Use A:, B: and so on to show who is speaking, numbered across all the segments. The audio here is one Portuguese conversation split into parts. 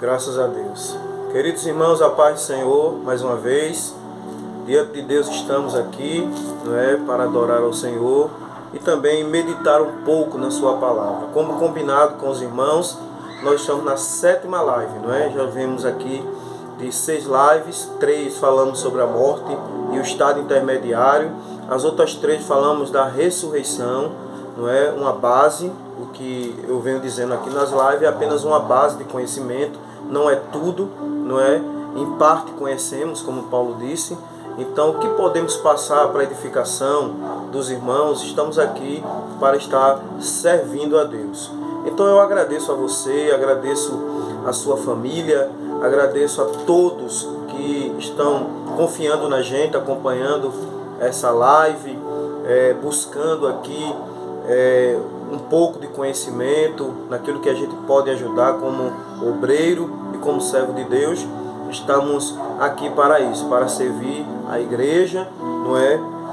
A: Graças a Deus. Queridos irmãos, a paz do Senhor, mais uma vez, diante de Deus estamos aqui, para adorar ao Senhor e também meditar um pouco na sua palavra. Como combinado com os irmãos, nós estamos na 7ª live, Já vimos aqui de 6 lives, 3 falamos sobre a morte e o estado intermediário, as outras 3 falamos da ressurreição, uma base. O que eu venho dizendo aqui nas lives é apenas uma base de conhecimento, não é tudo, em parte conhecemos, como Paulo disse. Então, o que podemos passar para a edificação dos irmãos? Estamos aqui para estar servindo a Deus. Então, eu agradeço a você, agradeço a sua família, agradeço a todos que estão confiando na gente, acompanhando essa live, buscando aqui um pouco de conhecimento naquilo que a gente pode ajudar como obreiro e como servo de Deus. Estamos aqui para isso, para servir a igreja,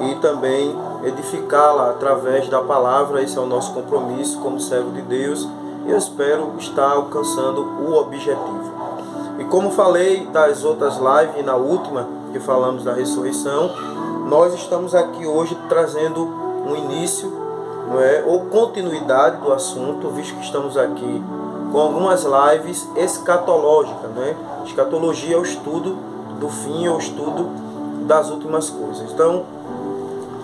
A: e também edificá-la através da palavra. Esse é o nosso compromisso como servo de Deus e eu espero estar alcançando o objetivo. E como falei das outras lives, na última que falamos da ressurreição, nós estamos aqui hoje trazendo um início, ou continuidade do assunto, visto que estamos aqui com algumas lives escatológicas. Escatologia é o estudo do fim, é o estudo das últimas coisas. Então,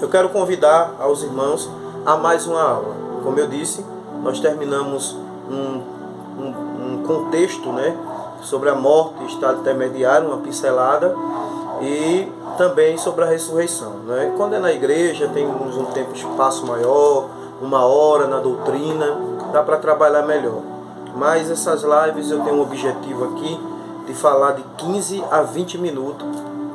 A: eu quero convidar aos irmãos a mais uma aula. Como eu disse, nós terminamos um contexto, sobre a morte e estado intermediário, uma pincelada, e também sobre a ressurreição. Quando é na igreja, temos um tempo de espaço maior, 1 hora na doutrina, dá para trabalhar melhor. Mas essas lives eu tenho um objetivo aqui de falar de 15 a 20 minutos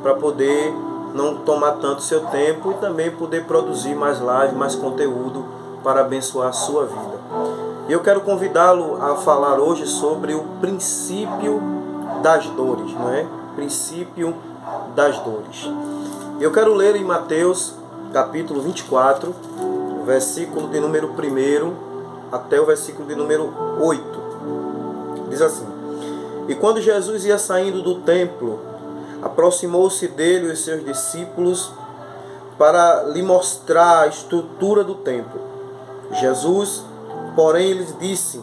A: para poder não tomar tanto seu tempo e também poder produzir mais lives, mais conteúdo para abençoar a sua vida. E eu quero convidá-lo a falar hoje sobre o princípio das dores, Princípio das dores. Eu quero ler em Mateus capítulo 24, versículo de número 1 até o versículo de número 8. Diz assim: E quando Jesus ia saindo do templo, aproximou-se dele os seus discípulos para lhe mostrar a estrutura do templo. Jesus, porém, lhes disse: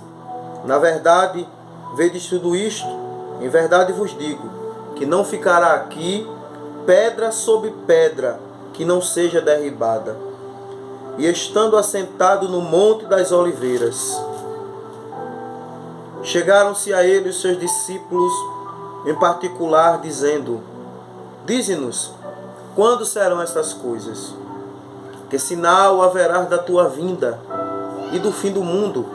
A: Na verdade, vedes tudo isto? Em verdade vos digo, que não ficará aqui pedra sobre pedra que não seja derribada. E estando assentado no Monte das Oliveiras, chegaram-se a ele os seus discípulos, em particular, dizendo: Dize-nos, quando serão estas coisas? Que sinal haverá da tua vinda e do fim do mundo?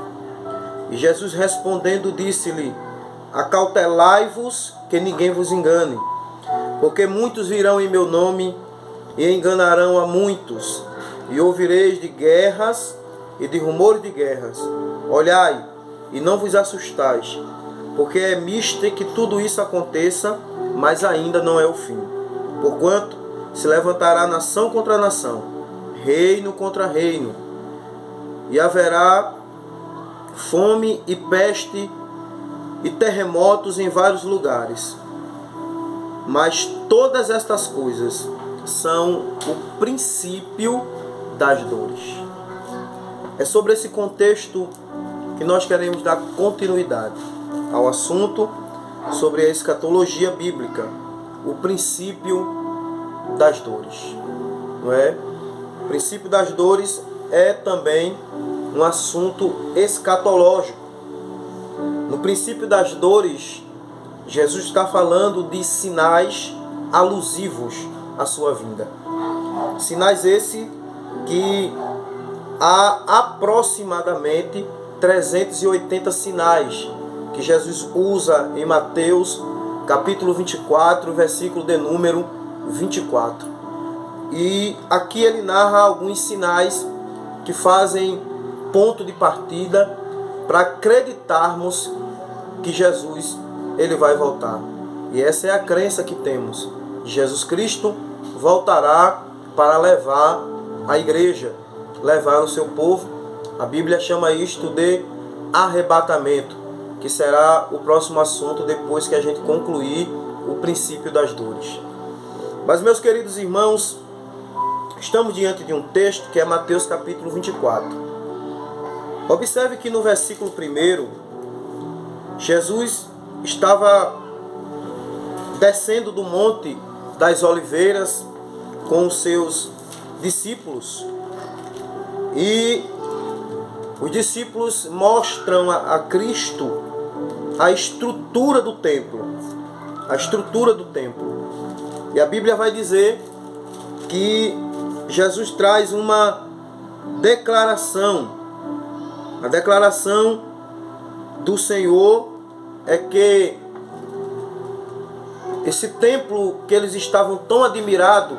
A: E Jesus respondendo disse-lhe: Acautelai-vos que ninguém vos engane, porque muitos virão em meu nome e enganarão a muitos, e ouvireis de guerras e de rumores de guerras. Olhai, e não vos assustais, porque é mister que tudo isso aconteça, mas ainda não é o fim. Porquanto se levantará nação contra nação, reino contra reino, e haverá fome e peste e terremotos em vários lugares. Mas todas estas coisas são o princípio das dores. É sobre esse contexto que nós queremos dar continuidade ao assunto sobre a escatologia bíblica, o princípio das dores. O princípio das dores é também um assunto escatológico. No princípio das dores, Jesus está falando de sinais alusivos à sua vinda. Sinais esses que há aproximadamente 380 sinais que Jesus usa em Mateus capítulo 24, versículo de número 24. E aqui ele narra alguns sinais que fazem ponto de partida para acreditarmos que Jesus ele vai voltar. E essa é a crença que temos. Jesus Cristo voltará para levar a igreja, levar o seu povo. A Bíblia chama isto de arrebatamento. que será o próximo assunto depois que a gente concluir o princípio das dores. Mas, meus queridos irmãos, estamos diante de um texto que é Mateus capítulo 24. Observe que no versículo 1, Jesus estava descendo do Monte das Oliveiras com os seus discípulos. E os discípulos mostram a Cristo a estrutura do templo. A estrutura do templo. E a Bíblia vai dizer que Jesus traz uma declaração. A declaração do Senhor é que esse templo que eles estavam tão admirados,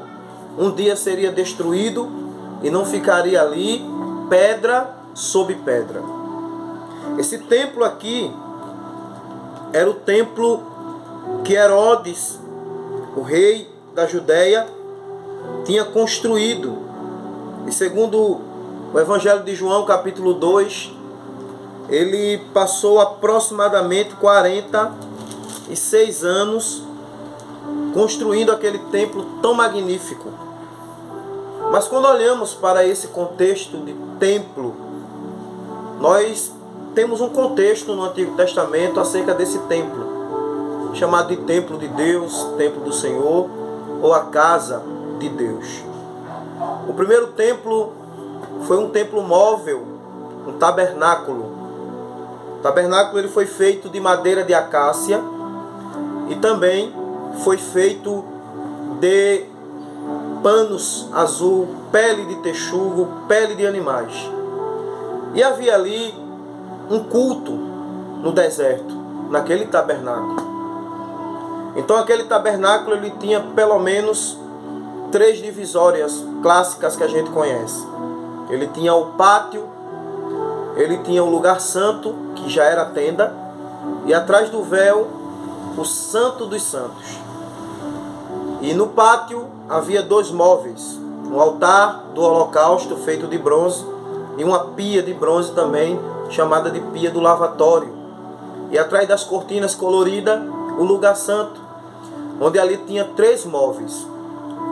A: um dia seria destruído e não ficaria ali pedra sobre pedra. Esse templo aqui era o templo que Herodes, o rei da Judéia, tinha construído. E segundo o Evangelho de João, capítulo 2, ele passou aproximadamente 46 anos construindo aquele templo tão magnífico. Mas quando olhamos para esse contexto de templo, nós temos um contexto no Antigo Testamento acerca desse templo, chamado de templo de Deus, templo do Senhor, ou a casa de Deus. O primeiro templo foi um templo móvel, um tabernáculo. O tabernáculo ele foi feito de madeira de acácia e também foi feito de panos azul, pele de texugo, pele de animais. E havia ali um culto no deserto, naquele tabernáculo. Então aquele tabernáculo ele tinha pelo menos 3 divisórias clássicas que a gente conhece. Ele tinha o pátio, ele tinha o lugar santo, que já era a tenda, e atrás do véu, o Santo dos Santos. E no pátio havia 2 móveis, um altar do holocausto feito de bronze e uma pia de bronze também, chamada de pia do lavatório. E atrás das cortinas coloridas, o lugar santo, onde ali tinha 3 móveis.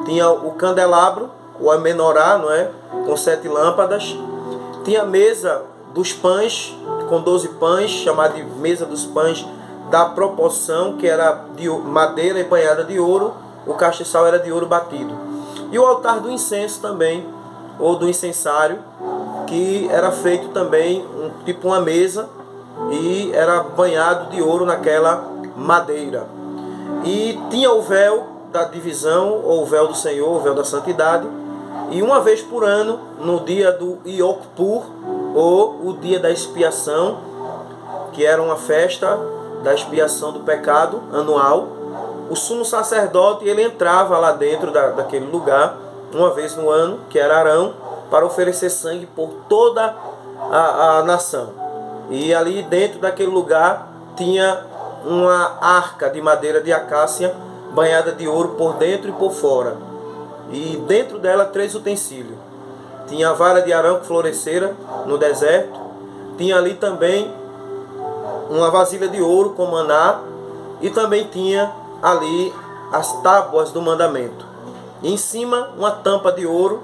A: Tinha o candelabro, o menorá, não é? Com 7 lâmpadas. Tinha a mesa dos pães, com 12 pães, chamada de mesa dos pães da proporção, que era de madeira e banhada de ouro. O castiçal era de ouro batido. E o altar do incenso também, ou do incensário, que era feito também tipo uma mesa e era banhado de ouro naquela madeira. E tinha o véu da divisão, ou o véu do Senhor, o véu da santidade. E uma vez por ano, no dia do Yom Kippur, ou o dia da expiação, que era uma festa da expiação do pecado anual, o sumo sacerdote ele entrava lá dentro daquele lugar, uma vez no ano, que era Arão, para oferecer sangue por toda a nação. E ali dentro daquele lugar tinha uma arca de madeira de acácia, banhada de ouro por dentro e por fora. E dentro dela 3 utensílios. Tinha a vara de Arão que florescera no deserto. Tinha ali também uma vasilha de ouro com maná. E também tinha ali as tábuas do mandamento. E em cima uma tampa de ouro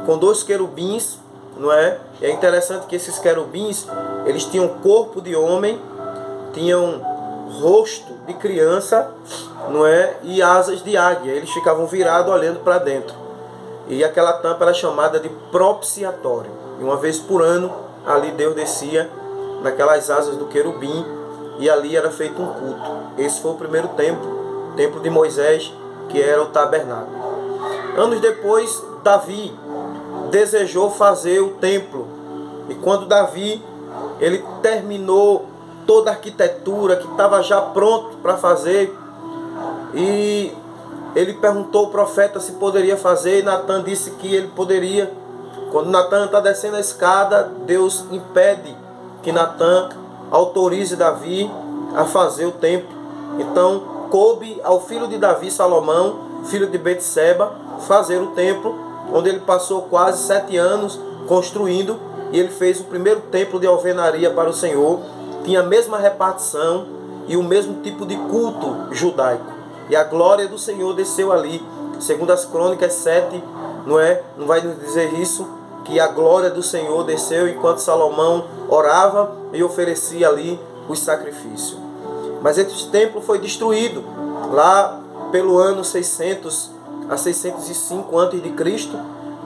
A: com 2 querubins, não é? E é interessante que esses querubins, eles tinham corpo de homem, tinham rosto de criança, não é? E asas de águia. Eles ficavam virados olhando para dentro. E aquela tampa era chamada de propiciatório. E uma vez por ano, ali Deus descia naquelas asas do querubim e ali era feito um culto. Esse foi o primeiro templo, o templo de Moisés, que era o tabernáculo. Anos depois, Davi desejou fazer o templo. E quando Davi ele terminou toda a arquitetura que estava já pronto para fazer, e ele perguntou ao profeta se poderia fazer, e Natan disse que ele poderia. Quando Natan está descendo a escada, Deus impede que Natan autorize Davi a fazer o templo. Então coube ao filho de Davi, Salomão, filho de Betseba, fazer o templo, onde ele passou quase 7 anos construindo, e ele fez o primeiro templo de alvenaria para o Senhor, tinha a mesma repartição e o mesmo tipo de culto judaico. E a glória do Senhor desceu ali. Segundo as Crônicas 7, não vai nos dizer isso, que a glória do Senhor desceu enquanto Salomão orava e oferecia ali os sacrifícios. Mas esse templo foi destruído lá pelo ano 600 a 605 a.C.,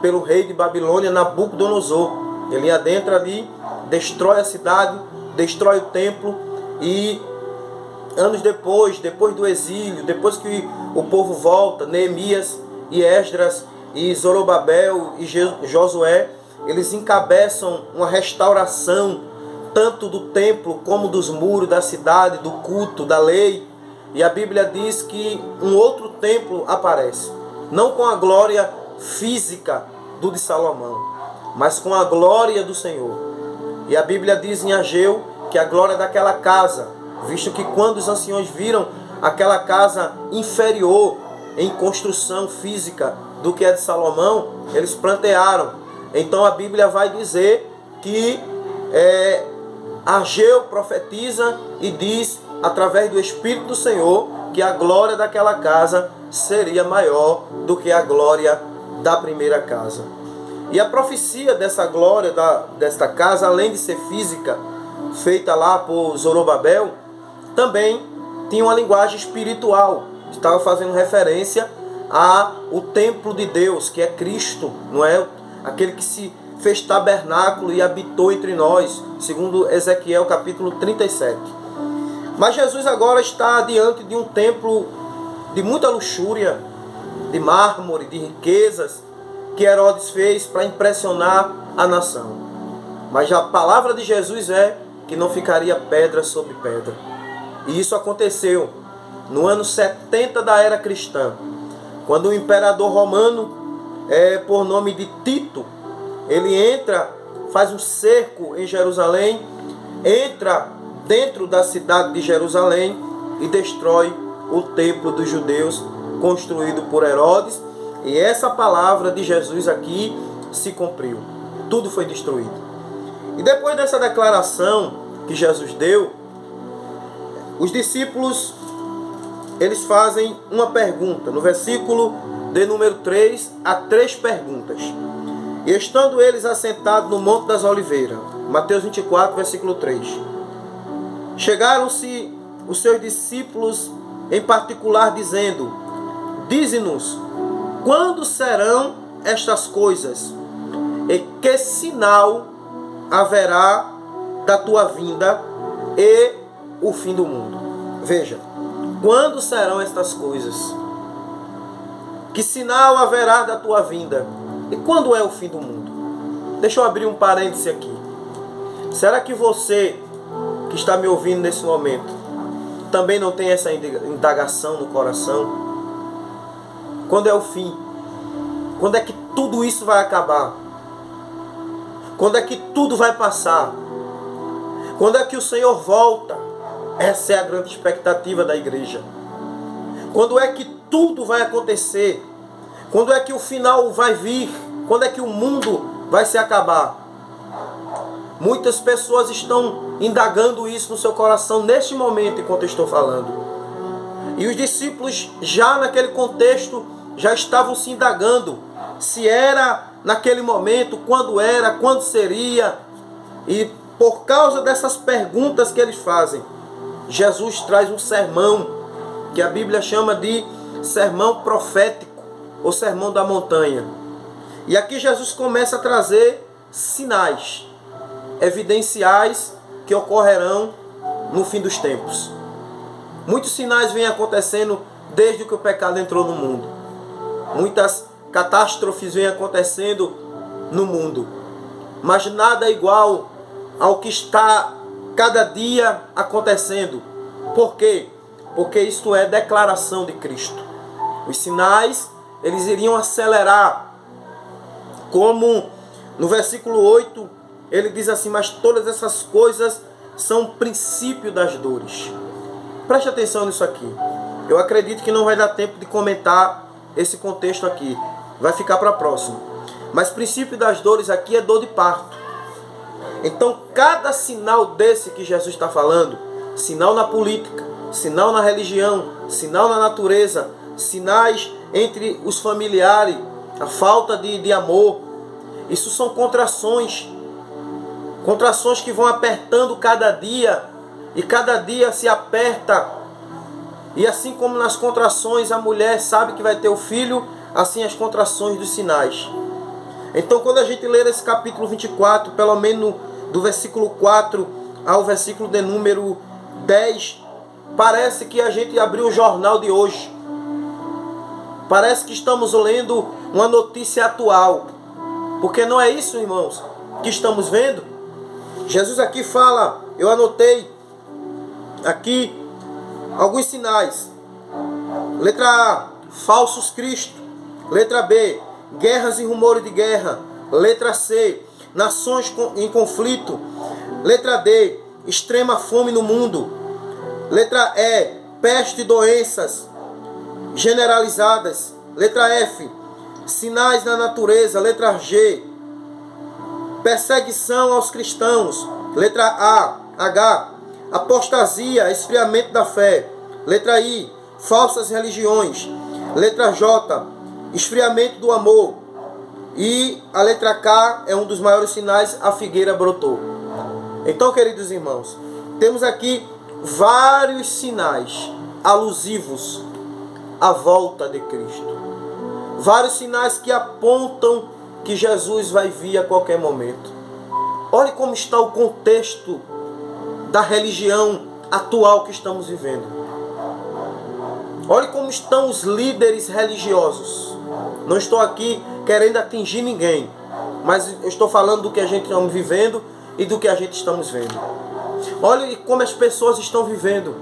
A: pelo rei de Babilônia, Nabucodonosor. Ele adentra ali, destrói a cidade, destrói o templo e anos depois do exílio, depois que o povo volta, Neemias e Esdras e Zorobabel e Josué, eles encabeçam uma restauração tanto do templo como dos muros da cidade, do culto, da lei. E a Bíblia diz que um outro templo aparece, não com a glória física do de Salomão, mas com a glória do Senhor. E a Bíblia diz em Ageu que a glória daquela casa, visto que quando os anciões viram aquela casa inferior em construção física do que é de Salomão, eles plantearam. Então a Bíblia vai dizer que Ageu profetiza e diz, através do Espírito do Senhor, que a glória daquela casa seria maior do que a glória da primeira casa. E a profecia dessa glória desta casa, além de ser física, feita lá por Zorobabel, também tinha uma linguagem espiritual. Estava fazendo referência ao templo de Deus, que é Cristo, não é? Aquele que se fez tabernáculo e habitou entre nós, segundo Ezequiel capítulo 37. Mas Jesus agora está diante de um templo de muita luxúria, de mármore, de riquezas, que Herodes fez para impressionar a nação. Mas a palavra de Jesus é que não ficaria pedra sobre pedra. E isso aconteceu no ano 70 da era cristã, quando o imperador romano, por nome de Tito, ele entra, faz um cerco em Jerusalém, entra dentro da cidade de Jerusalém e destrói o templo dos judeus construído por Herodes. E essa palavra de Jesus aqui se cumpriu. Tudo foi destruído. E depois dessa declaração que Jesus deu, os discípulos, eles fazem uma pergunta. No versículo de número 3, há 3 perguntas. E estando eles assentados no Monte das Oliveiras, Mateus 24, versículo 3. Chegaram-se os seus discípulos em particular, dizendo: dize-nos, quando serão estas coisas? E que sinal haverá da tua vinda e o fim do mundo? Veja, quando serão estas coisas? Que sinal haverá da tua vinda? E quando é o fim do mundo? Deixa eu abrir um parêntese aqui. Será que você que está me ouvindo nesse momento também não tem essa indagação no coração? Quando é o fim? Quando é que tudo isso vai acabar? Quando é que tudo vai passar? Quando é que o Senhor volta? Essa é a grande expectativa da igreja. Quando é que tudo vai acontecer? Quando é que o final vai vir? Quando é que o mundo vai se acabar? Muitas pessoas estão indagando isso no seu coração neste momento enquanto eu estou falando. E os discípulos já naquele contexto já estavam se indagando se era naquele momento, quando era, quando seria. E por causa dessas perguntas que eles fazem, Jesus traz um sermão que a Bíblia chama de sermão profético, ou sermão da montanha. E aqui Jesus começa a trazer sinais evidenciais que ocorrerão no fim dos tempos. Muitos sinais vêm acontecendo desde que o pecado entrou no mundo. Muitas catástrofes vêm acontecendo no mundo. Mas nada é igual ao que está cada dia acontecendo. Por quê? Porque isto é declaração de Cristo. Os sinais, eles iriam acelerar. Como no versículo 8, ele diz assim: mas todas essas coisas são o princípio das dores. Preste atenção nisso aqui. Eu acredito que não vai dar tempo de comentar esse contexto aqui. Vai ficar para a próxima. Mas princípio das dores aqui é dor de parto. Então, cada sinal desse que Jesus está falando, sinal na política, sinal na religião, sinal na natureza, sinais entre os familiares, a falta de amor, isso são contrações. Contrações que vão apertando cada dia, e cada dia se aperta. E assim como nas contrações a mulher sabe que vai ter o filho, assim as contrações dos sinais. Então, quando a gente ler esse capítulo 24, pelo menos do versículo 4 ao versículo de número 10, parece que a gente abriu o jornal de hoje. Parece que estamos lendo uma notícia atual. Porque não é isso, irmãos, que estamos vendo. Jesus aqui fala, eu anotei aqui alguns sinais. Letra A, falsos cristos. Letra B, guerras e rumores de guerra. Letra C, nações em conflito. Letra D, extrema fome no mundo. Letra E, peste e doenças generalizadas. Letra F, sinais na natureza. Letra G, perseguição aos cristãos. Letra H, apostasia, esfriamento da fé. Letra I, falsas religiões. Letra J, esfriamento do amor. E a letra K é um dos maiores sinais, a figueira brotou. Então, queridos irmãos, temos aqui vários sinais alusivos à volta de Cristo. Vários sinais que apontam que Jesus vai vir a qualquer momento. Olhe como está o contexto da religião atual que estamos vivendo. Olhe como estão os líderes religiosos. Não estou aqui querendo atingir ninguém, mas eu estou falando do que a gente está vivendo e do que a gente estamos vendo. Olhe como as pessoas estão vivendo.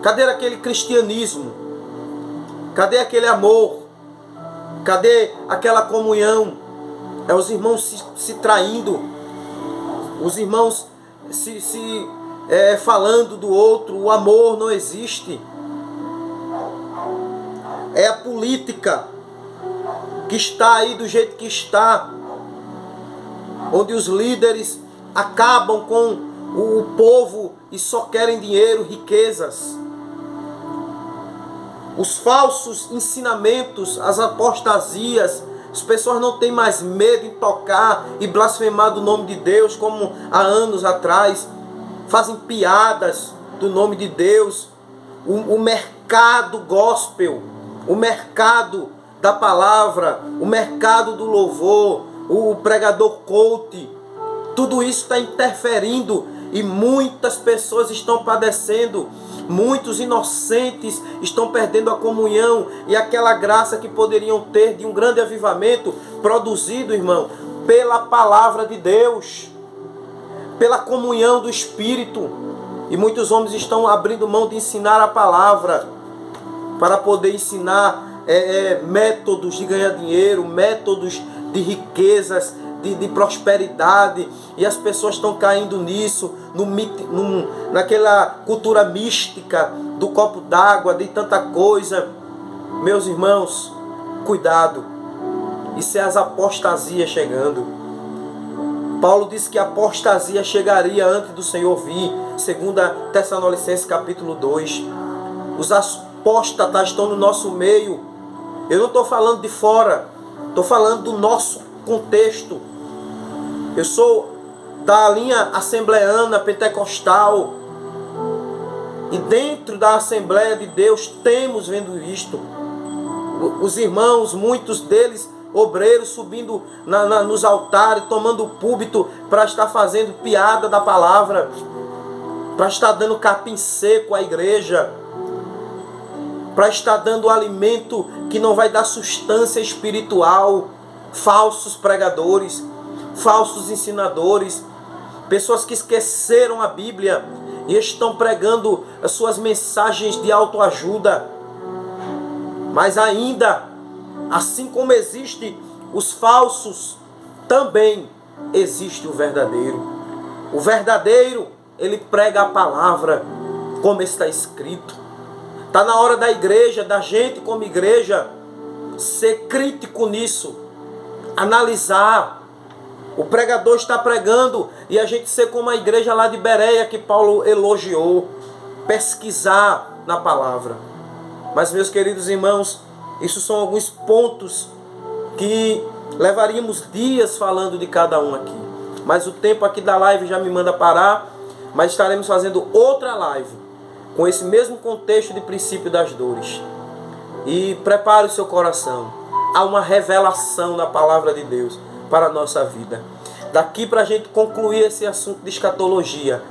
A: Cadê aquele cristianismo? Cadê aquele amor? Cadê aquela comunhão? É os irmãos se traindo, os irmãos falando do outro. O amor não existe. É a política que está aí do jeito que está, onde os líderes acabam com o povo e só querem dinheiro, riquezas. Os falsos ensinamentos, as apostasias, as pessoas não têm mais medo em tocar e blasfemar do nome de Deus como há anos atrás. Fazem piadas do nome de Deus. O mercado gospel, o mercado da palavra, o mercado do louvor, o pregador coach, tudo isso está interferindo e muitas pessoas estão padecendo. Muitos inocentes estão perdendo a comunhão e aquela graça que poderiam ter de um grande avivamento produzido, irmão, pela palavra de Deus, pela comunhão do Espírito. E muitos homens estão abrindo mão de ensinar a palavra para poder ensinar métodos de ganhar dinheiro, métodos de riquezas, de prosperidade, e as pessoas estão caindo nisso, naquela cultura mística do copo d'água, de tanta coisa. Meus irmãos, cuidado, isso é as apostasias chegando. Paulo disse que a apostasia chegaria antes do Senhor vir, 2 Tessalonicenses capítulo 2. Os apóstatas estão no nosso meio. Eu não estou falando de fora, estou falando do nosso contexto. Eu sou da linha assembleana, pentecostal. E dentro da Assembleia de Deus temos vendo isto. Os irmãos, muitos deles obreiros, subindo nos altares, tomando o púlpito para estar fazendo piada da palavra, para estar dando capim seco à igreja, para estar dando alimento que não vai dar sustância espiritual. Falsos pregadores, falsos ensinadores, pessoas que esqueceram a Bíblia e estão pregando as suas mensagens de autoajuda. Mas ainda, assim como existem os falsos, também existe o verdadeiro. O verdadeiro, ele prega a palavra como está escrito. Está na hora da igreja, da gente como igreja, ser crítico nisso, analisar O pregador está pregando e a gente ser como a igreja lá de Bereia que Paulo elogiou. Pesquisar na palavra. Mas, meus queridos irmãos, isso são alguns pontos que levaríamos dias falando de cada um aqui. Mas o tempo aqui da live já me manda parar. Mas estaremos fazendo outra live com esse mesmo contexto de princípio das dores. E prepare o seu coração. Há uma revelação da palavra de Deus para a nossa vida. Daqui para a gente concluir esse assunto de escatologia,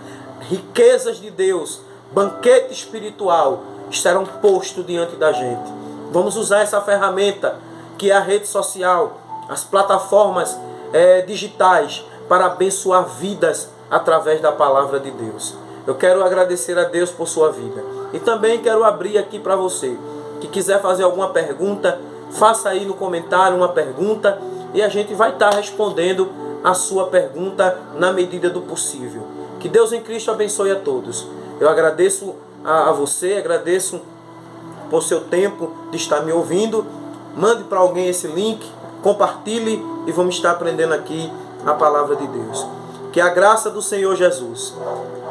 A: riquezas de Deus, banquete espiritual, estarão postos diante da gente. Vamos usar essa ferramenta que é a rede social, as plataformas digitais, para abençoar vidas através da palavra de Deus. Eu quero agradecer a Deus por sua vida. E também quero abrir aqui para você que quiser fazer alguma pergunta, faça aí no comentário uma pergunta e a gente vai estar respondendo a sua pergunta na medida do possível. Que Deus em Cristo abençoe a todos. Eu agradeço a você, agradeço por seu tempo de estar me ouvindo. Mande para alguém esse link, compartilhe e vamos estar aprendendo aqui a palavra de Deus. Que a graça do Senhor Jesus,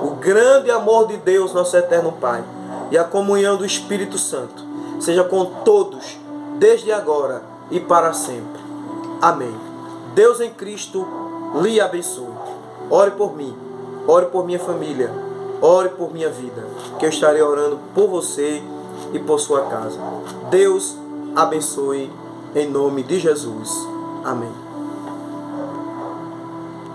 A: o grande amor de Deus, nosso eterno Pai, e a comunhão do Espírito Santo seja com todos, desde agora e para sempre. Amém. Deus em Cristo lhe abençoe. Ore por mim, ore por minha família, ore por minha vida, que eu estarei orando por você e por sua casa. Deus abençoe em nome de Jesus. Amém.